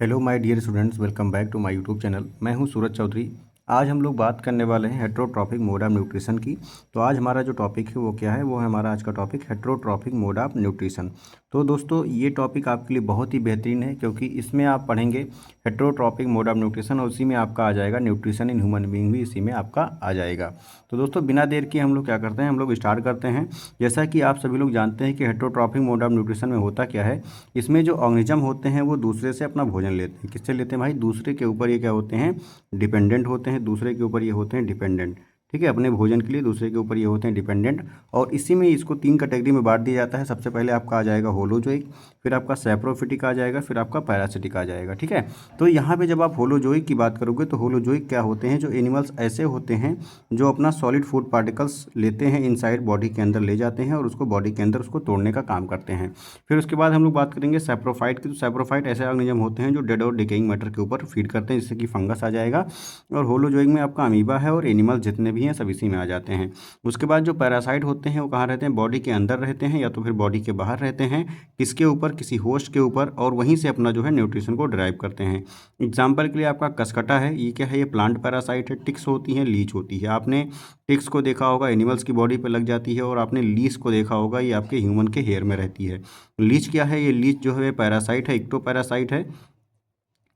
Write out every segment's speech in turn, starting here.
Hello my dear students, welcome back to my YouTube channel. मैं हूं सूरज चौधरी। आज हम लोग बात करने वाले हैं हेट्रोट्रॉफिक मोड ऑफ न्यूट्रिशन की। तो आज हमारा जो टॉपिक है वो क्या है, वो है हमारा आज का topic heterotrophic mode of nutrition. तो दोस्तों ये टॉपिक आपके लिए बहुत ही बेहतरीन है, क्योंकि इसमें आप पढ़ेंगे हेट्रोट्रॉफिक मोड ऑफ न्यूट्रिशन और उसी में आपका आ जाएगा न्यूट्रिशन इन ह्यूमन बीइंग भी इसी में आपका आ जाएगा। तो दोस्तों बिना देर के हम लोग क्या करते हैं, हम लोग स्टार्ट करते हैं। जैसा कि आप सभी लोग जानते हैं कि हेट्रोट्रॉफिक मोड ऑफ न्यूट्रिशन में होता क्या है, इसमें जो ऑर्गेनिज्म होते हैं वो दूसरे से अपना भोजन लेते हैं। किससे लेते हैं भाई? दूसरे के ऊपर ये क्या होते हैं, डिपेंडेंट होते हैं। दूसरे के ऊपर ये होते हैं डिपेंडेंट, ठीक है। अपने भोजन के लिए दूसरे के ऊपर ये होते हैं डिपेंडेंट। और इसी में इसको 3 कैटेगरी में बांट दिया जाता है। सबसे पहले आपका आ जाएगा होलोजोइक, फिर आपका सैप्रोफिटिक आ जाएगा, फिर आपका पैरासिटिक आ जाएगा, ठीक है। तो यहाँ पे जब आप होलोजोइक की बात करोगे तो होलोजोइक क्या होते हैं, जो एनिमल्स ऐसे होते हैं जो अपना सॉलिड फूड पार्टिकल्स लेते हैं, इनसाइड बॉडी के अंदर ले जाते हैं और उसको बॉडी के अंदर उसको तोड़ने का काम करते हैं। फिर उसके बाद हम लोग बात करेंगे सैप्रोफाइट की। तो सैप्रोफाइट ऐसे ऑर्गेनिज्म होते हैं जो डेड और डिकेइंग मैटर के ऊपर फीड करते हैं, जिससे कि फंगस आ जाएगा। और होलोजोइक में आपका अमीबा है और एनिमल जितने भी हैं सब इसी में आ जाते हैं। उसके बाद जो पैरासाइट होते हैं वो कहाँ रहते हैं, बॉडी के अंदर रहते हैं या तो फिर बॉडी के बाहर रहते हैं। किसके ऊपर? किसी होस्ट के ऊपर, और वहीं से अपना जो है न्यूट्रिशन को ड्राइव करते हैं। एग्जाम्पल के लिए आपका कसकटा है, ये क्या है, ये प्लांट पैरासाइट है। टिक्स होती है, लीच होती है। आपने टिक्स को देखा होगा, एनिमल्स की बॉडी पर लग जाती है, और आपने लीच को देखा होगा, ये आपके ह्यूमन के हेयर में रहती है। लीच क्या है, ये लीच जो है पैरासाइट है, इक्टो पैरासाइट है।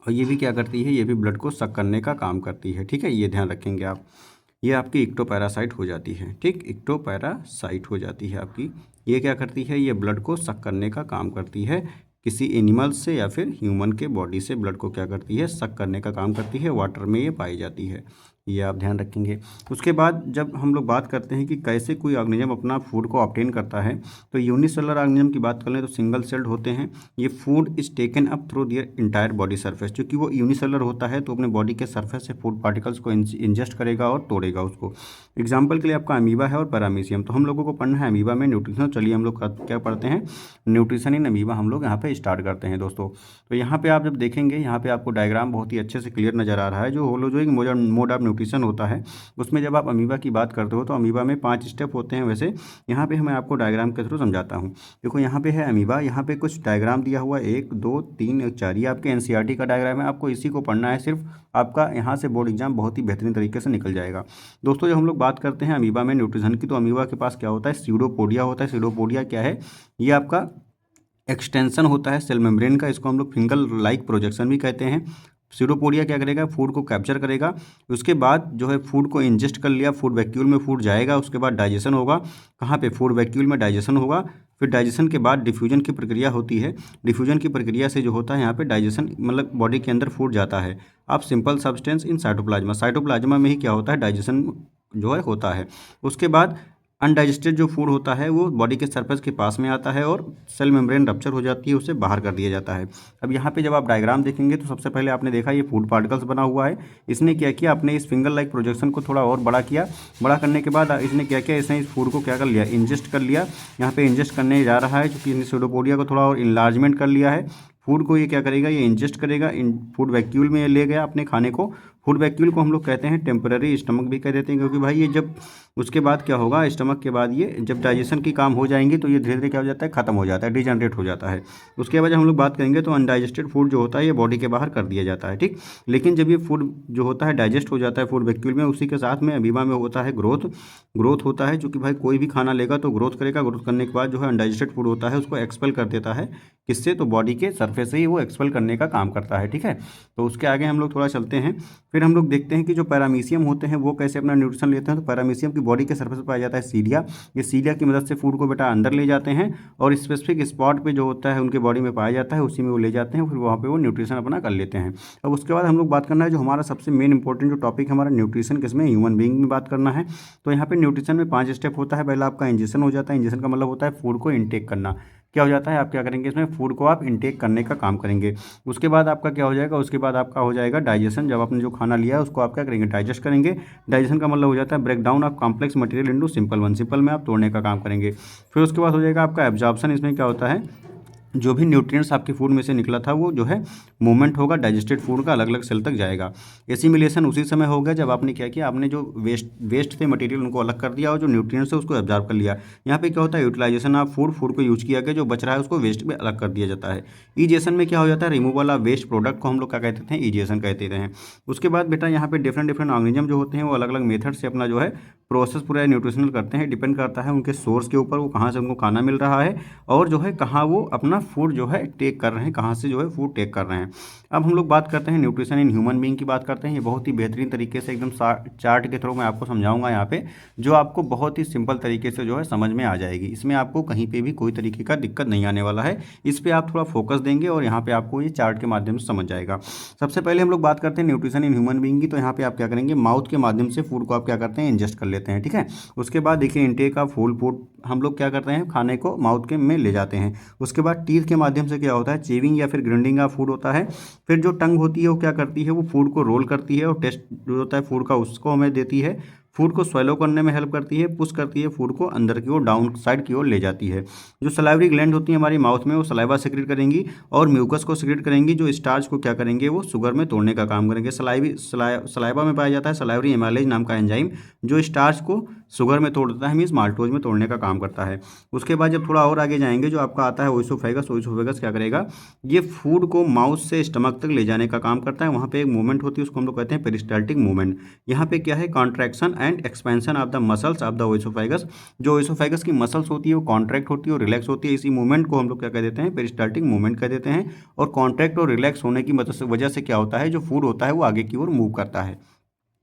और ये भी क्या करती है, ये भी ब्लड को सक करने का काम करती है, ठीक है। ये ध्यान रखेंगे आप। ये आपकी इक्टोपैरासाइट हो जाती है, ठीक, इक्टोपैरासाइट हो जाती है आपकी। ये क्या करती है, ये ब्लड को सक करने का काम करती है। किसी एनिमल से या फिर ह्यूमन के बॉडी से ब्लड को क्या करती है, सक करने का काम करती है। वाटर में ये पाई जाती है, ये आप ध्यान रखेंगे। उसके बाद जब हम लोग बात करते हैं कि कैसे कोई ऑर्गेनिज्म अपना फूड को ऑब्टेन करता है, तो यूनिसेलुलर ऑर्गेनिज्म की बात कर लें तो सिंगल सेल्ड होते हैं। ये food is taken up through their entire body surface. क्योंकि वो यूनिसेलुलर होता है तो अपने बॉडी के सरफेस से फूड पार्टिकल्स को इंजेस्ट करेगा और तोड़ेगा उसको। एग्जाम्पल के लिए आपका अमीबा है और पैरामीशियम। तो हम लोगों को पढ़ना है अमीबा में न्यूट्रिशन। चलिए हम लोग क्या पढ़ते हैं, न्यूट्रिशन इन अमीबा हम लोग यहाँ पे स्टार्ट करते हैं दोस्तों। तो यहाँ पे आप जब देखेंगे, यहाँ पे आपको डायग्राम बहुत ही अच्छे से क्लियर नजर आ रहा है। जो होलोजोइक मोड ऑफ न्यूट्रिशन होता है उसमें जब आप अमीबा की बात करते हो तो अमीबा में 5 स्टेप होते हैं। वैसे यहाँ पे मैं आपको डायग्राम के थ्रू समझाता हूँ। देखो यहाँ पे है अमीबा, यहाँ पे कुछ डायग्राम दिया हुआ है, 1 2 3 4। ये आपके एनसीईआरटी का डायग्राम है, आपको इसी को पढ़ना है सिर्फ। आपका यहाँ से बोर्ड एग्जाम बहुत ही बेहतरीन तरीके से निकल जाएगा। दोस्तों जब हम लोग बात करते हैं अमीबा में न्यूट्रिशन की, तो अमीबा के पास क्या होता है, सीडोपोडिया होता है। सीडोपोडिया क्या है, ये आपका एक्सटेंशन होता है सेल मेम्ब्रेन का। इसको हम लोग फिंगल लाइक प्रोजेक्शन भी कहते हैं। सीडोपोडिया क्या करेगा, फूड को कैप्चर करेगा। उसके बाद जो है फूड को इंजेस्ट कर लिया, फूड वैक्यूल में फूड जाएगा। उसके बाद डाइजेशन होगा, कहाँ पे, फूड वैक्यूल में डाइजेशन होगा। फिर डाइजेशन के बाद डिफ्यूजन की प्रक्रिया होती है। डिफ्यूजन की प्रक्रिया से जो होता है यहाँ पे डाइजेशन, मतलब बॉडी के अंदर फूड जाता है। अब simple substance in cytoplasm, cytoplasm में ही क्या होता है, डाइजेशन जो है होता है। उसके बाद अनडाइजेस्टेड जो फूड होता है वो बॉडी के सरफेस के पास में आता है और सेल मेम्ब्रेन रप्चर हो जाती है, उसे बाहर कर दिया जाता है। अब यहाँ पे जब आप डायग्राम देखेंगे तो सबसे पहले आपने देखा ये फूड पार्टिकल्स बना हुआ है। इसने क्या किया, अपने इस फिंगर लाइक प्रोजेक्शन को थोड़ा और बड़ा किया। बड़ा करने के बाद इसने क्या किया, इसने इस फूड को क्या कर लिया, इंजेस्ट कर लिया। यहाँ पे इंजेस्ट करने जा रहा है, क्योंकि इसने सीडोपोडिया को थोड़ा और इनलार्जमेंट कर लिया है। फूड को ये क्या करेगा, ये इंजेस्ट करेगा, इन फूड वैक्यूल में ये ले गया अपने खाने को। फूड वैक्यूल को हम लोग कहते हैं टेम्पररी स्टमक भी कह देते हैं, क्योंकि भाई ये जब उसके बाद क्या होगा, स्टमक के बाद ये जब डाइजेशन की काम हो जाएंगे तो ये धीरे धीरे क्या हो जाता है, खत्म हो जाता है, डिजनरेट हो जाता है। उसके बाद जब हम लोग बात करेंगे तो अनडाइजेस्टेड फूड जो होता है ये बॉडी के बाहर कर दिया जाता है, ठीक। लेकिन जब ये फूड जो होता है डाइजेस्ट हो जाता है फूड वैक्यूल में, उसी के साथ में अमीबा में होता है ग्रोथ होता है। क्योंकि भाई कोई भी खाना लेगा तो ग्रोथ करेगा। ग्रोथ करने के बाद जो है अनडाइजेस्टेड फूड होता है उसको एक्सपेल कर देता है। किससे, तो बॉडी के सरफेस से ही वो एक्सपेल करने का काम करता है, ठीक है। तो उसके आगे हम लोग थोड़ा चलते हैं। फिर हम लोग देखते हैं कि जो पैरामीशियम होते हैं वो कैसे अपना न्यूट्रिशन लेते हैं। तो पैरामीशियम की बॉडी के सरफेस पर पाया जाता है सीलिया। ये सीलिया की मदद से फूड को बेटा अंदर ले जाते हैं और स्पेसिफिक स्पॉट पे जो होता है उनके बॉडी में पाया जाता है, उसी में वो ले जाते हैं, फिर वहाँ पे वो न्यूट्रिशन अपना कर लेते हैं। अब उसके बाद हम लोग बात करना है जो हमारा सबसे मेन इंपॉर्टेंट जो टॉपिक है हमारा न्यूट्रिशन, किसमें, ह्यूमन बीइंग में बात करना है। तो यहाँ पे न्यूट्रिशन में 5 स्टेप होता है। पहला आपका इंजेक्शन हो जाता है। इंजेक्शन का मतलब होता है फूड को इनटेक करना। क्या हो जाता है, आप क्या करेंगे, इसमें फूड को आप इनटेक करने का काम करेंगे। उसके बाद आपका क्या हो जाएगा, उसके बाद आपका हो जाएगा डाइजेशन। जब आपने जो खाना लिया है उसको आप क्या करेंगे, डाइजेस्ट करेंगे। डाइजेशन का मतलब हो जाता है break down of complex material into simple one. Simple में आप तोड़ने का काम करेंगे। फिर उसके बाद हो जाएगा आपका एब्जॉर्प्शन। इसमें क्या होता है, जो भी न्यूट्रिएंट्स आपके फूड में से निकला था वो जो है मूवमेंट होगा, डाइजेस्टेड फूड का अलग अलग सेल तक जाएगा। एसिमिलेशन उसी समय हो गया जब आपने क्या किया, आपने जो वेस्ट थे मटेरियल उनको अलग कर दिया और जो न्यूट्रिएंट्स है उसको एब्जॉर्ब कर लिया। यहाँ पे क्या होता है, यूटिलाइजेशन ऑफ फूड को यूज किया गया, जो बच रहा है उसको वेस्ट में अलग कर दिया जाता है। ईजेशन में क्या हो जाता है, रिमूवल ऑफ वेस्ट प्रोडक्ट को हम लोग क्या कहते थे, ईजेशन कहते हैं। उसके बाद बेटा यहाँ पे डिफरेंट डिफरेंट ऑर्गेनिज्म जो होते हैं वो अलग अलग मेथड से अपना जो है प्रोसेस पूरा न्यूट्रिशनल करते हैं। डिपेंड करता है उनके सोर्स के ऊपर, वो कहाँ से उनको खाना मिल रहा है और जो है कहाँ वो अपना फूड जो है टेक कर रहे हैं, कहाँ से जो है फूड टेक कर रहे हैं। अब हम लोग बात करते हैं न्यूट्रिशन इन ह्यूमन बीइंग की बात करते हैं। ये बहुत ही बेहतरीन तरीके से एकदम चार्ट के थ्रू मैं आपको समझाऊंगा यहाँ पे, जो आपको बहुत ही सिंपल तरीके से जो है समझ में आ जाएगी। इसमें आपको कहीं पे भी कोई तरीके का दिक्कत नहीं आने वाला है। इस पर आप थोड़ा फोकस देंगे और यहाँ पे आपको ये चार्ट के माध्यम से समझ जाएगा। सबसे पहले हम लोग बात करते हैं न्यूट्रिशन इन ह्यूमन बीइंग की। तो यहाँ पे आप क्या करेंगे, माउथ के माध्यम से फूड को आप क्या करते हैं, इंजेस्ट कर लेते हैं, ठीक है। उसके बाद देखिए इनटेक ऑफ होल फूड, हम लोग क्या करते हैं, खाने को माउथ के में ले जाते हैं। उसके बाद टीथ के माध्यम से क्या होता है, चेविंग या फिर ग्राइंडिंग ऑफ फूड होता है। फिर जो टंग होती है वो क्या करती है, वो फूड को रोल करती है और टेस्ट जो होता है फूड का उसको हमें देती है। फूड को स्वेलो करने में हेल्प करती है, पुश करती है फूड को अंदर की ओर, डाउन साइड की ओर ले जाती है। जो सलाइवरी ग्लैंड होती है हमारी माउथ में, वो सलाइवा सेक्रेट करेंगी और म्यूकस को सेक्रेट करेंगी, जो स्टार्च को क्या करेंगे, वो शुगर में तोड़ने का काम करेंगे। सलाइवा में पाया जाता है सलाइवरी एमाइलेज नाम का एंजाइम, जो स्टार्च को शुगर में तोड़ देता है, मीन्स माल्टोज में तोड़ने का काम करता है। उसके बाद जब थोड़ा और आगे जाएंगे, जो आपका आता है ओइसोफेगस क्या करेगा, ये फूड को माउथ से स्टमक तक ले जाने का काम करता है। वहाँ पे एक मूवमेंट होती है, उसको हम लोग कहते हैं पेरिस्टाल्टिक मूवमेंट। यहाँ पे क्या है, contraction and expansion of the muscles of the oesophagus. जो ओइसोफेगस की मसल्स होती है वो कॉन्ट्रैक्ट होती है और रिलैक्स होती है। इसी मूवमेंट को हम लोग क्या कह देते हैं, पेरिस्टाल्टिक मूवमेंट कह देते हैं। और कॉन्ट्रैक्ट और रिलैक्स होने की वजह से क्या होता है, जो फूड होता है वो आगे की ओर मूव करता है।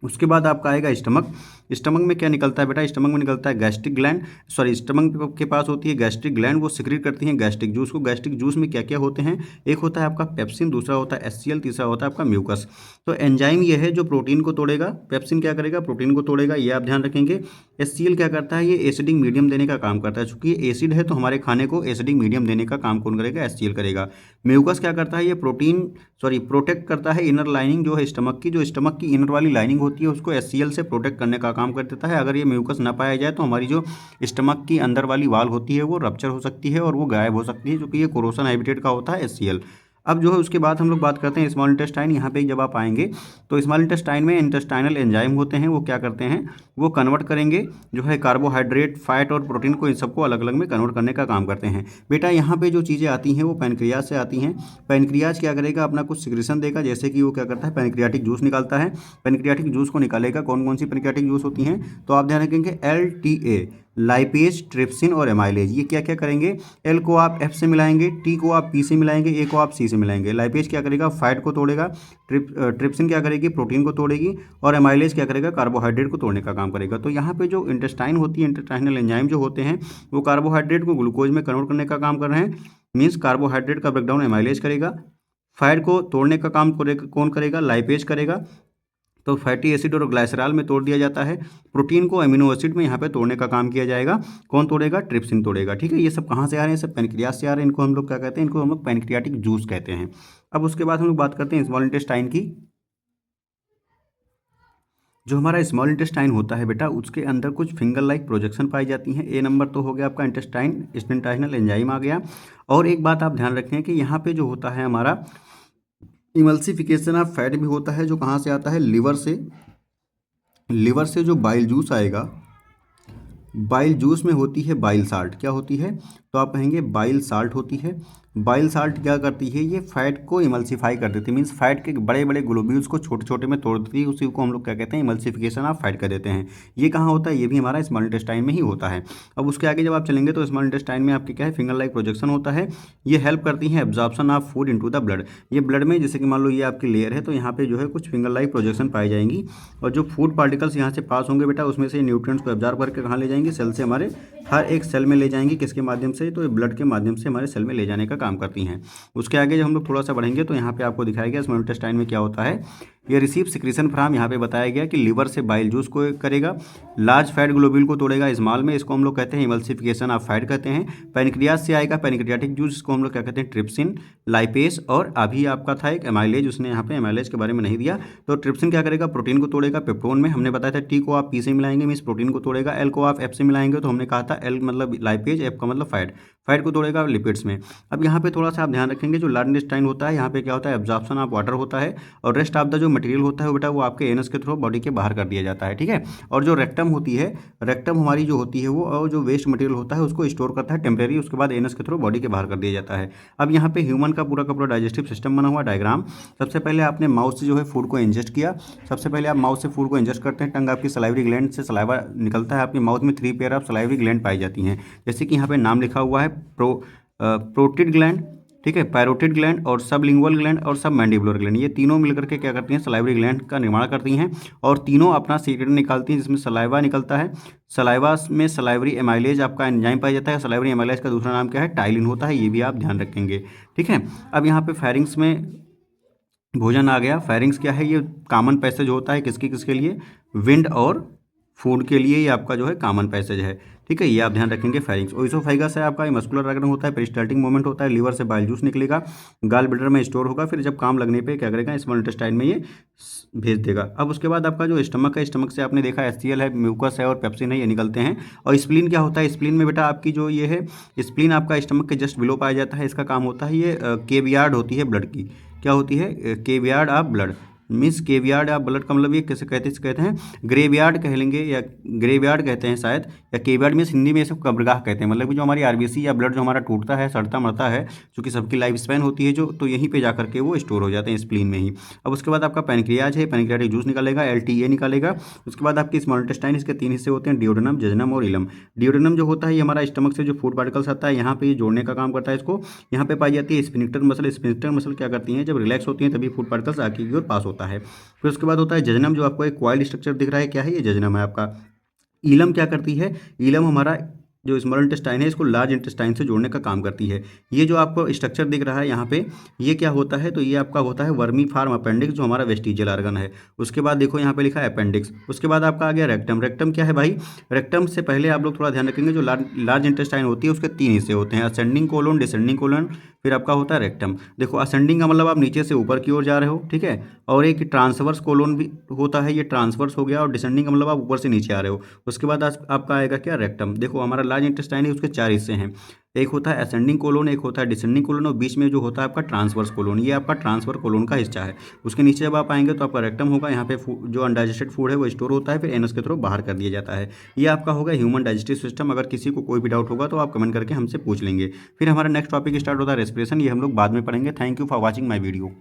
उसके बाद आपका आएगा स्टमक। स्टमक में क्या निकलता है बेटा, स्टमक में निकलता है गैस्ट्रिक ग्लैंड, सॉरी स्टमक के पास होती है गैस्ट्रिक ग्लैंड, वो सिक्रेट करती हैं गैस्ट्रिक जूस को। गैस्ट्रिक जूस में क्या क्या होते हैं, एक होता है आपका पेप्सिन, दूसरा होता है HCl, तीसरा होता है आपका म्यूकस। तो एंजाइम ये है जो प्रोटीन को तोड़ेगा, पेप्सिन क्या करेगा, प्रोटीन को तोड़ेगा, ये आप ध्यान रखेंगे। HCl क्या करता है, ये एसिडिक मीडियम देने का काम करता है। चूंकि ये एसिड है तो हमारे खाने को एसिडिक मीडियम देने का काम कौन करेगा, HCl करेगा। म्यूकस क्या करता है, ये प्रोटेक्ट करता है इनर लाइनिंग जो है स्टमक की, जो स्टमक की इनर वाली लाइनिंग होती है उसको HCl से प्रोटेक्ट करने का काम कर देता है। अगर ये म्यूकस ना पाया जाए तो हमारी जो स्टमक की अंदर वाली वाल होती है वो रप्चर हो सकती है और वो गायब हो सकती है, क्योंकि ये कोरोसन हैबिटेट का होता है HCl। अब जो है उसके बाद हम लोग बात करते हैं स्मॉल इंटेस्टाइन। यहाँ पे जब आप आएंगे तो स्मॉल इंटेस्टाइन में इंटेस्टाइनल एंजाइम होते हैं, वो क्या करते हैं, वो कन्वर्ट करेंगे जो है कार्बोहाइड्रेट, फैट और प्रोटीन को, इन सबको अलग अलग में कन्वर्ट करने का काम करते हैं। बेटा यहाँ पे जो चीज़ें आती हैं वो पैनक्रियाज से आती हैं। पैनक्रियाज क्या करेगा, अपना कुछ सिक्रेशन देगा, जैसे कि वो क्या करता है, पैनक्रियाटिक जूस निकालता है। पैनक्रियाटिक जूस को निकालेगा, कौन कौन सी पैनक्रियाटिक जूस होती हैं, तो आप ध्यान रखेंगे LTA, लाइपेज, ट्रिप्सिन और एमाइलेज। ये क्या क्या करेंगे, L को आप F से मिलाएंगे, T को आप P से मिलाएंगे, A को आप C से मिलाएंगे। लाइपेज क्या करेगा, फैट को तोड़ेगा, ट्रिप्सिन क्या करेगी, प्रोटीन को तोड़ेगी, और एमाइलेज क्या करेगा, कार्बोहाइड्रेट को तोड़ने का काम करेगा। तो यहाँ पे जो इंटेस्टाइन होती है, इंटेस्टाइनल एंजाइम जो होते हैं, वो कार्बोहाइड्रेट को ग्लूकोज में कन्वर्ट करने का काम कर रहे हैं, मीन्स कार्बोहाइड्रेट का ब्रेकडाउन एमाइलेज करेगा। फैट को तोड़ने का काम कौन करेगा, लाइपेज करेगा, तो फैटी एसिड और ग्लाइसरॉल में तोड़ दिया जाता है। प्रोटीन को अमीनो एसिड में यहाँ पे तोड़ने का काम किया जाएगा, कौन तोड़ेगा, ट्रिप्सिन तोड़ेगा, ठीक है। ये सब कहाँ से आ रहे हैं, सब पैनक्रियाज से आ रहे हैं। इनको हम लोग क्या कहते हैं, इनको हम लोग पैनक्रियाटिक जूस कहते हैं। अब उसके बाद हम लोग बात करते हैं स्मॉल इंटेस्टाइन की। जो हमारा स्मॉल इंटेस्टाइन होता है बेटा, उसके अंदर कुछ फिंगर लाइक प्रोजेक्शन पाई जाती हैं। ए नंबर तो हो गया आपका इंटेस्टाइनल एंजाइम आ गया। और एक बात आप ध्यान रखें कि यहाँ पे जो होता है हमारा इमल्सिफिकेशन ऑफ फैट भी होता है, जो कहाँ से आता है, लिवर से। लिवर से जो बाइल जूस आएगा, बाइल जूस में होती है बाइल साल्ट, क्या होती है, तो आप कहेंगे बाइल साल्ट होती है। बाइल साल्ट क्या करती है, ये फैट को इमल्सिफाई कर देती है, मीन्स फैट के बड़े बड़े ग्लोब्यूल्स को छोटे छोटे में तोड़ देती है, उसी को हम लोग क्या कहते हैं, इमल्सिफिकेशन ऑफ फैट कर देते हैं। ये कहाँ होता है, ये भी हमारा स्मॉल इंटेस्टाइन में ही होता है। अब उसके आगे जब आप चलेंगे तो स्मॉल इंटेस्टाइन में आपके क्या है, फिंगर लाइक प्रोजेक्शन होता है। ये हेल्प करती है absorption of food into the blood. ये ब्लड में, जैसे कि मान लो ये आपकी लेयर है, तो यहाँ पे जो है कुछ फिंगर लाइक प्रोजेक्शन पाई जाएंगी, और जो फूड पार्टिकल्स यहाँ से पास होंगे बेटा, उसमें से न्यूट्रिएंट्स को एब्जॉर्ब करके कहाँ ले जाएंगे, सेल से हमारे हर एक सेल में ले जाएंगे। किसके माध्यम से, तो ये ब्लड के माध्यम से हमारे सेल में ले जाने का काम करती हैं। उसके आगे जब हम लोग थोड़ा सा बढ़ेंगे तो यहाँ पे आपको दिखाया गया स्मॉल इंटेस्टाइन में क्या होता है, ये रिसीव सिक्रीशन फ्राम, यहाँ पे बताया गया कि लीवर से बाइल जूस को करेगा, लार्ज फैट ग्लोब्यूल को तोड़ेगा स्मॉल में, इसको हम लोग कहते हैं इमल्सिफिकेशन ऑफ फैट कहते हैं। पैनक्रियाज से आएगा पैनक्रियाटिक जूस, इसको हम लोग क्या कहते हैं ट्रिप्सिन, लाइपेस, और अभी आपका था एक एमाइलेज, उसने यहाँ पे एमाइलेज के बारे में नहीं दिया। तो ट्रिप्सिन क्या करेगा, प्रोटीन को तोड़ेगा पेप्टोन में, हमने बताया था टी को आप पी से मिलाएंगे मीन्स प्रोटीन को तोड़ेगा, एल को आप एफ से मिलाएंगे तो हमने कहा था एल मतलब लाइपेज, एफ का मतलब फैट, फैट को तोड़ेगा लिपिड्स में। अब यहाँ पे थोड़ा सा आप ध्यान रखेंगे, जो लार्ज इंटेस्टाइन होता है यहाँ पे क्या होता है एब्जॉर्प्शन ऑफ वाटर होता है, और रेस्ट ऑफ द जो मटेरियल होता है वो बेटा वो आपके एनस के थ्रू बॉडी के बाहर कर दिया जाता है, ठीक है। और जो रेक्टम होती है, रेक्टम हमारी जो होती है वो और जो वेस्ट मटेरियल होता है उसको स्टोर करता है टेम्परेरी, उसके बाद एनस के थ्रू बॉडी के बाहर कर दिया जाता है। अब यहाँ पे ह्यूमन का पूरा डाइजेस्टिव सिस्टम बना हुआ डायग्राम। सबसे पहले आपने माउथ से जो है फूड को इंजेस्ट किया, सबसे पहले आप माउथ से फूड को इंजेस्ट करते हैं, टंग आपकी सलाइवरी ग्लैंड से सलाइवा निकलता है, आपकी माउथ में 3 पेयर ऑफ सलाइवरी ग्लैंड पाई जाती हैं, जैसे कि यहाँ पे नाम लिखा हुआ है प्रोटिड ग्लैंड, ठीक है, पैरोटिड ग्लैंड और सबलिंगुअल ग्लैंड और सब मैंडिबुलर ग्लैंड, ये तीनों मिलकर के क्या करती हैं सलाइवरी ग्लैंड का निर्माण करती हैं, और तीनों अपना सीक्रेट निकालती हैं जिसमें सलाइवा निकलता है। सलाइवा में सलाइवरी एमाइलेज आपका एंजाइम पाया जाता है, सलाइवरी एमाइलेज का दूसरा नाम क्या है टाइलिन होता है, ये भी आप ध्यान रखेंगे, ठीक है। अब यहाँ पे फेरिंग्स में भोजन आ गया। फेरिंग्स क्या है, ये कॉमन पैसेज होता है किसके किसके लिए, विंड और फूड के लिए, ये आपका जो है कॉमन पैसेज है, ठीक है, ये आप ध्यान रखेंगे। फेरिंग्स ओइसोफाइगस है आपका, मस्कुलर ऑर्गन होता है, पेरिस्टाल्टिक मूवमेंट होता है, लीवर से बाइल जूस निकलेगा, गाल ब्लैडर में स्टोर होगा, फिर जब काम लगने पे क्या करेगा स्मॉल इंटेस्टाइन में ये भेज देगा। अब उसके बाद आपका जो स्टमक है, स्टमक से आपने देखा HCl है, म्यूकस है और पेप्सिन है, ये निकलते हैं। और स्प्लीन क्या होता है, स्प्लीन में बेटा आपकी जो ये है स्प्लीन आपका स्टमक के जस्ट बिलो पाया जाता है, इसका काम होता है ये केवियार्ड होती है ब्लड की, क्या होती है केवियार्ड ऑफ ब्लड, मीन्स केवियार्ड ऑफ ब्लड का मतलब ये कैसे कहते हैं ग्रेवयार्ड कह लेंगे, या ग्रेवयार्ड कहते हैं शायद, या केवियार्ड मीन्स हिंदी में सब कब्रगाह कहते हैं, मतलब कि जो हमारी RBC या ब्लड जो हमारा टूटता है सड़ता मरता है, क्योंकि सबकी लाइफ स्पैन होती है जो, तो यहीं पे जाकर के वो स्टोर हो जाते हैं स्प्लीन में ही। अब उसके बाद आपका पैनक्रियाज है, पैनक्रियाटिक जूस निकालेगा, LTA निकालेगा। उसके बाद आपकी स्मॉल इंटेस्टाइन, इसके 3 हिस्से होते हैं डियोडेनम, जजनम और इलम। डियोडेनम जो होता है ये हमारा स्टमक से जो फूड पार्टिकल्स आता है यहाँ पे ये जोड़ने का काम करता है इसको, यहाँ पे पाई जाती है स्फिंक्टर मसल, स्फिंक्टर मसल क्या करती है जब रिलैक्स होती है तभी फूड पार्टिकल्स आगे की ओर पास होता है। फिर उसके बाद होता है जजनम, जो आपको एक कॉइल स्ट्रक्चर दिख रहा है, क्या है ये जजनम है आपका। ईलम क्या करती है, ईलम हमारा जो स्मॉल इंटेस्टाइन है इसको लार्ज इंटेस्टाइन से जोड़ने का काम करती है। ये जो आपको स्ट्रक्चर दिख रहा है यहाँ पे, ये क्या होता है, तो ये आपका होता है वर्मी फार्म अपेंडिक्स, जो हमारा वेस्टिजियल ऑर्गन है। उसके बाद देखो यहाँ पे लिखा है अपेंडिक्स। उसके बाद आपका आ गया रेक्टम। रेक्टम क्या है भाई, रेक्टम से पहले आप लोग थोड़ा ध्यान रखेंगे, जो लार्ज इंटेस्टाइन होती है उसके 3 हिस्से होते हैं, असेंडिंग कोलोन, डिसेंडिंग कोलोन, फिर आपका होता है रेक्टम। देखो असेंडिंग का मतलब आप नीचे से ऊपर की ओर जा रहे हो, ठीक है, और एक ट्रांसवर्स कोलोन भी होता है, ये ट्रांसवर्स हो गया, और डिसेंडिंग का मतलब आप ऊपर से नीचे आ रहे हो। उसके बाद आपका आएगा क्या रेक्टम। देखो हमारा लार्ज इंटेस्टाइन है उसके 4 हिस्से हैं, एक होता है असेंडिंग कोलोन, एक होता है डिसेंडिंग कोलोन, और बीच में जो होता है आपका ट्रांसवर्स कोलोन, ये आपका ट्रांसफर कोलोन का हिस्सा है। उसके नीचे जब आप आएंगे तो आपका रेक्टम होगा, यहाँ पे जो अनडाइजेस्टेड फूड है वो स्टोर होता है, फिर एनस के थ्रू बाहर कर दिया जाता है। ये आपका होगा ह्यूमन डाइजेस्टिव सिस्टम। अगर किसी को कोई भी डाउट होगा तो आप कमेंट करके हमसे पूछ लेंगे। फिर हमारा नेक्स्ट टॉपिक स्टार्ट होता है रेस्पिरेशन, ये हम लोग बाद में पढ़ेंगे। Thank you for watching my video.